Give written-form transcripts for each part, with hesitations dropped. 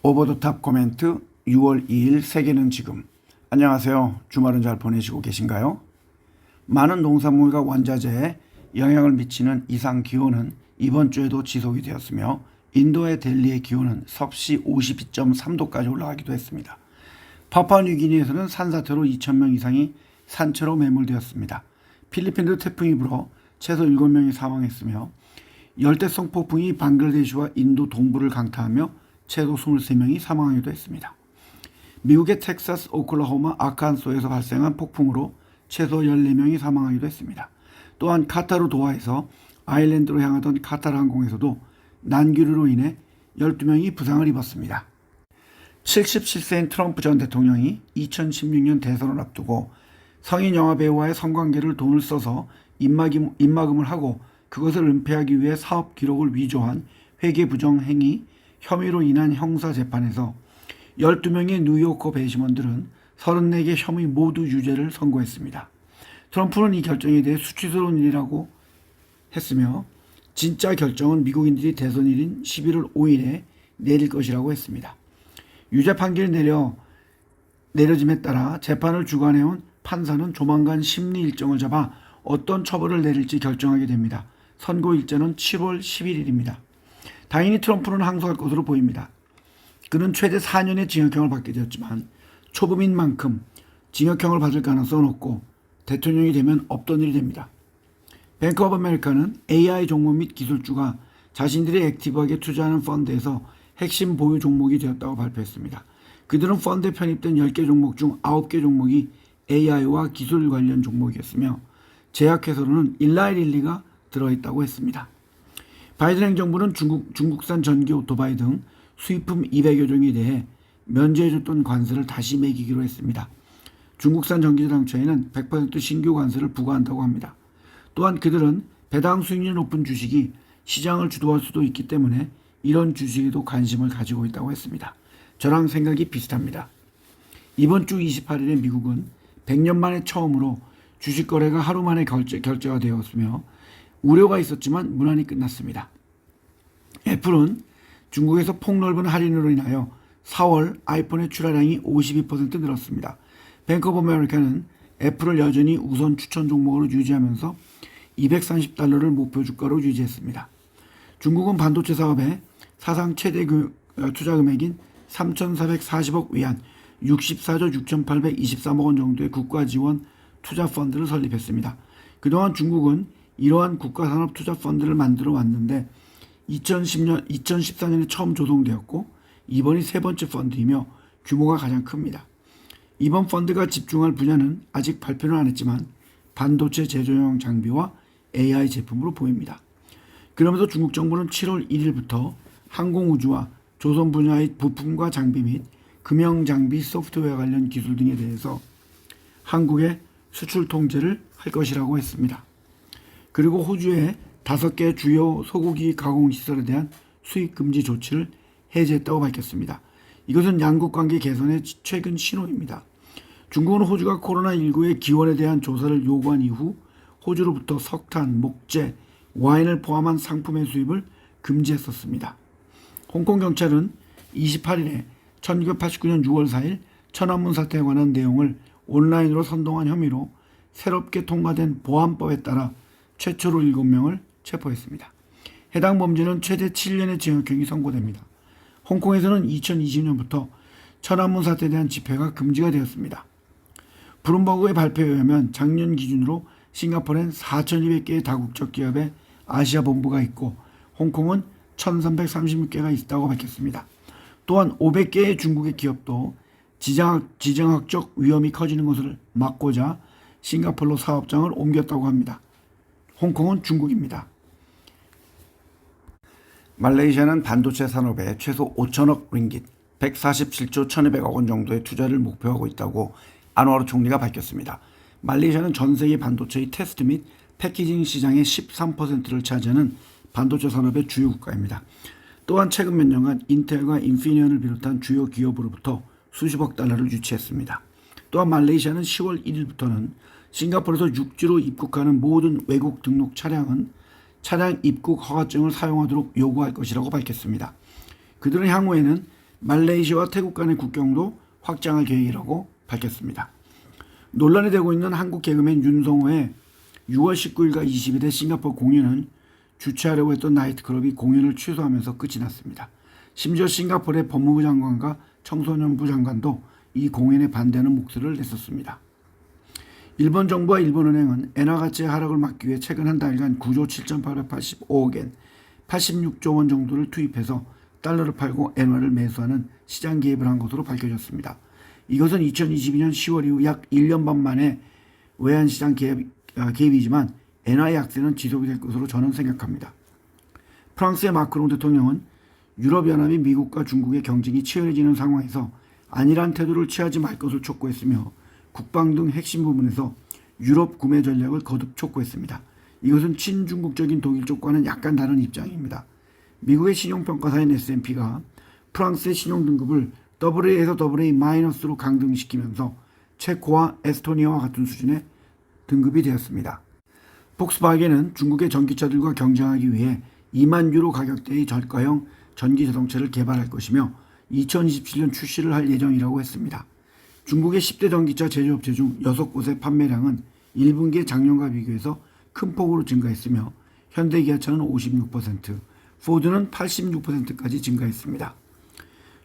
오버더탑 코멘트 6월 2일 세계는 지금. 안녕하세요. 주말은 잘 보내시고 계신가요? 많은 농산물과 원자재에 영향을 미치는 이상 기온은 이번 주에도 지속이 되었으며 인도의 델리의 기온은 섭씨 52.3도까지 올라가기도 했습니다. 파푸아뉴기니에서는 산사태로 2,000명 이상이 산채로 매몰되었습니다. 필리핀도 태풍이 불어 최소 7명이 사망했으며 열대성 폭풍이 방글라데시와 인도 동부를 강타하며 최소 23명이 사망하기도 했습니다. 미국의 텍사스, 오클라호마, 아칸소에서 발생한 폭풍으로 최소 14명이 사망하기도 했습니다. 또한 카타르 도하에서 아일랜드로 향하던 카타르 항공에서도 난기류로 인해 12명이 부상을 입었습니다. 77세인 트럼프 전 대통령이 2016년 대선을 앞두고 성인 영화배우와의 성관계를 돈을 써서 입막음을 하고 그것을 은폐하기 위해 사업 기록을 위조한 회계부정 행위 혐의로 인한 형사재판에서 12명의 뉴요커 배심원들은 34개 혐의 모두 유죄를 선고했습니다. 트럼프는 이 결정에 대해 수치스러운 일이라고 했으며 진짜 결정은 미국인들이 대선일인 11월 5일에 내릴 것이라고 했습니다. 유죄 판결이 내려짐에 따라 재판을 주관해온 판사는 조만간 심리 일정을 잡아 어떤 처벌을 내릴지 결정하게 됩니다. 선고 일자는 7월 11일입니다. 당연히 트럼프는 항소할 것으로 보입니다. 그는 최대 4년의 징역형을 받게 되었지만 초범인 만큼 징역형을 받을 가능성은 없고 대통령이 되면 없던 일이 됩니다. 뱅크 오브 아메리카는 AI 종목 및 기술주가 자신들이 액티브하게 투자하는 펀드에서 핵심 보유 종목이 되었다고 발표했습니다. 그들은 펀드에 편입된 10개 종목 중 9개 종목이 AI와 기술 관련 종목이었으며 제약회사로는 일라이릴리가 들어있다고 했습니다. 바이든 행정부는 중국산 전기 오토바이 등 수입품 200여 종에 대해 면제해줬던 관세를 다시 매기기로 했습니다. 중국산 전기자동차에는 100% 신규 관세를 부과한다고 합니다. 또한 그들은 배당 수익률이 높은 주식이 시장을 주도할 수도 있기 때문에 이런 주식에도 관심을 가지고 있다고 했습니다. 저랑 생각이 비슷합니다. 이번 주 28일에 미국은 100년 만에 처음으로 주식 거래가 하루 만에 결제가 되었으며 우려가 있었지만 무난히 끝났습니다. 애플은 중국에서 폭넓은 할인으로 인하여 4월 아이폰의 출하량이 52% 늘었습니다. 뱅크 오브 아메리카는 애플을 여전히 우선 추천 종목으로 유지하면서 230달러를 목표 주가로 유지했습니다. 중국은 반도체 사업에 사상 최대 투자 금액인 3,440억 위안 64조 6,823억 원 정도의 국가 지원 투자 펀드를 설립했습니다. 그동안 중국은 이러한 국가산업 투자 펀드를 만들어 왔는데 2014년에 처음 조성되었고 이번이 세 번째 펀드이며 규모가 가장 큽니다. 이번 펀드가 집중할 분야는 아직 발표는 안 했지만 반도체 제조용 장비와 AI 제품으로 보입니다. 그러면서 중국 정부는 7월 1일부터 항공우주와 조선 분야의 부품과 장비 및 금형장비 소프트웨어 관련 기술 등에 대해서 한국에 수출 통제를 할 것이라고 했습니다. 그리고 호주의 5개 주요 소고기 가공시설에 대한 수입 금지 조치를 해제했다고 밝혔습니다. 이것은 양국 관계 개선의 최근 신호입니다. 중국은 호주가 코로나19의 기원에 대한 조사를 요구한 이후 호주로부터 석탄, 목재, 와인을 포함한 상품의 수입을 금지했었습니다. 홍콩 경찰은 28일에 1989년 6월 4일 천안문 사태에 관한 내용을 온라인으로 선동한 혐의로 새롭게 통과된 보안법에 따라 최초로 7명을 체포했습니다. 해당 범죄는 최대 7년의 징역형이 선고됩니다. 홍콩에서는 2020년부터 천안문 사태에 대한 집회가 금지가 되었습니다. 블룸버그의 발표에 의하면 작년 기준으로 싱가포르엔 4,200개의 다국적 기업의 아시아 본부가 있고 홍콩은 1,336개가 있다고 밝혔습니다. 또한 500개의 중국의 기업도 지정학적 위험이 커지는 것을 막고자 싱가포르로 사업장을 옮겼다고 합니다. 홍콩은 중국입니다. 말레이시아는 반도체 산업에 최소 5천억 링깃, 147조 1,200억 원 정도의 투자를 목표하고 있다고 안와르 총리가 밝혔습니다. 말레이시아는 전 세계 반도체의 테스트 및 패키징 시장의 13%를 차지하는 반도체 산업의 주요 국가입니다. 또한 최근 몇 년간 인텔과 인피니언을 비롯한 주요 기업으로부터 수십억 달러를 유치했습니다. 또한 말레이시아는 10월 1일부터는 싱가포르에서 육지로 입국하는 모든 외국 등록 차량은 차량 입국 허가증을 사용하도록 요구할 것이라고 밝혔습니다. 그들은 향후에는 말레이시아와 태국 간의 국경도 확장할 계획이라고 밝혔습니다. 논란이 되고 있는 한국 개그맨 윤성호의 6월 19일과 20일의 싱가포르 공연은 주최하려고 했던 나이트클럽이 공연을 취소하면서 끝이 났습니다. 심지어 싱가포르의 법무부 장관과 청소년부 장관도 이 공연에 반대하는 목소리를 냈었습니다. 일본 정부와 일본은행은 엔화 가치의 하락을 막기 위해 최근 한 달간 9조 7,885억엔 86조 원 정도를 투입해서 달러를 팔고 엔화를 매수하는 시장 개입을 한 것으로 밝혀졌습니다. 이것은 2022년 10월 이후 약 1년 반 만에 외환시장 개입이지만 엔화의 약세는 지속이 될 것으로 저는 생각합니다. 프랑스의 마크롱 대통령은 유럽연합이 미국과 중국의 경쟁이 치열해지는 상황에서 안일한 태도를 취하지 말 것을 촉구했으며 국방 등 핵심 부분에서 유럽 구매 전략을 거듭 촉구했습니다. 이것은 친중국적인 독일 쪽과는 약간 다른 입장입니다. 미국의 신용평가사인 S&P가 프랑스의 신용등급을 AA에서 AA-로 강등시키면서 체코와 에스토니아와 같은 수준의 등급이 되었습니다. 폭스바겐은 중국의 전기차들과 경쟁하기 위해 2만 유로 가격대의 저가형 전기 자동차를 개발할 것이며 2027년 출시를 할 예정이라고 했습니다. 중국의 10대 전기차 제조업체 중 6곳의 판매량은 1분기의 작년과 비교해서 큰 폭으로 증가했으며 현대기아차는 56%, 포드는 86%까지 증가했습니다.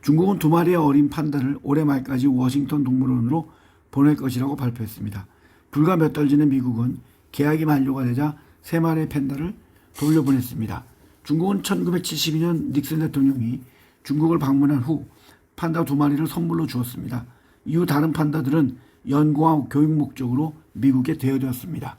중국은 2마리의 어린 판다를 올해 말까지 워싱턴 동물원으로 보낼 것이라고 발표했습니다. 불과 몇 달 전에 미국은 계약이 만료가 되자 3마리의 팬다를 돌려보냈습니다. 중국은 1972년 닉슨 대통령이 중국을 방문한 후 판다 2마리를 선물로 주었습니다. 이후 다른 판다들은 연구와 교육 목적으로 미국에 대여되었습니다.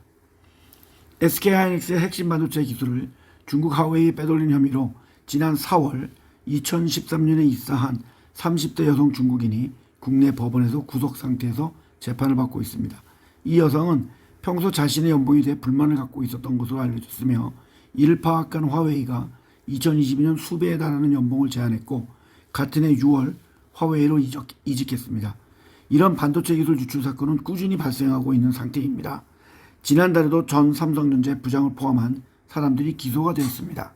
SK하이닉스의 핵심 반도체 기술을 중국 하웨이에 빼돌린 혐의로 지난 4월 2013년에 입사한 30대 여성 중국인이 국내 법원에서 구속 상태에서 재판을 받고 있습니다. 이 여성은 평소 자신의 연봉에 대해 불만을 갖고 있었던 것으로 알려졌으며 이를 파악한 화웨이가 2022년 수배에 달하는 연봉을 제안했고 같은 해 6월 화웨이로 이직했습니다. 이런 반도체 기술 유출 사건은 꾸준히 발생하고 있는 상태입니다. 지난달에도 전 삼성전자 부장을 포함한 사람들이 기소가 되었습니다.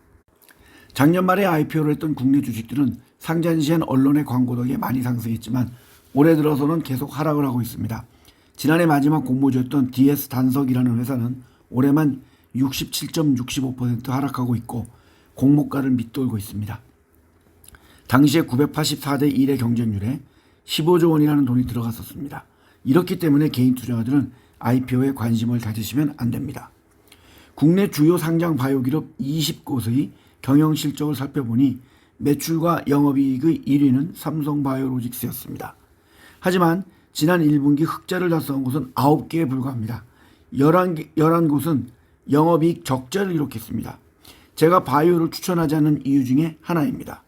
작년 말에 IPO를 했던 국내 주식들은 상장 시엔 언론의 광고 덕에 많이 상승했지만 올해 들어서는 계속 하락을 하고 있습니다. 지난해 마지막 공모주였던 DS 단석이라는 회사는 올해만 67.65% 하락하고 있고 공모가를 밑돌고 있습니다. 당시에 984대 1의 경쟁률에 15조 원이라는 돈이 들어갔었습니다. 이렇기 때문에 개인 투자자들은 IPO에 관심을 가지시면 안 됩니다. 국내 주요 상장 바이오기업 20곳의 경영 실적을 살펴보니 매출과 영업이익의 1위는 삼성바이오로직스였습니다. 하지만 지난 1분기 흑자를 달성한 곳은 9개에 불과합니다. 11곳은 영업이익 적자를 기록했습니다. 제가 바이오를 추천하지 않는 이유 중에 하나입니다.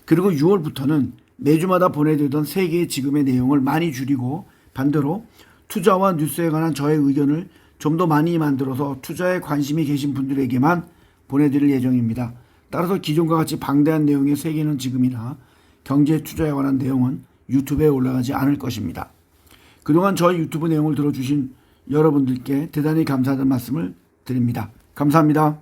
그리고 6월부터는 매주마다 보내드리던 3개의 지금의 내용을 많이 줄이고 반대로 투자와 뉴스에 관한 저의 의견을 좀 더 많이 만들어서 투자에 관심이 계신 분들에게만 보내드릴 예정입니다. 따라서 기존과 같이 방대한 내용의 3개는 지금이나 경제 투자에 관한 내용은 유튜브에 올라가지 않을 것입니다. 그동안 저희 유튜브 내용을 들어주신 여러분들께 대단히 감사하다는 말씀을 드립니다. 감사합니다.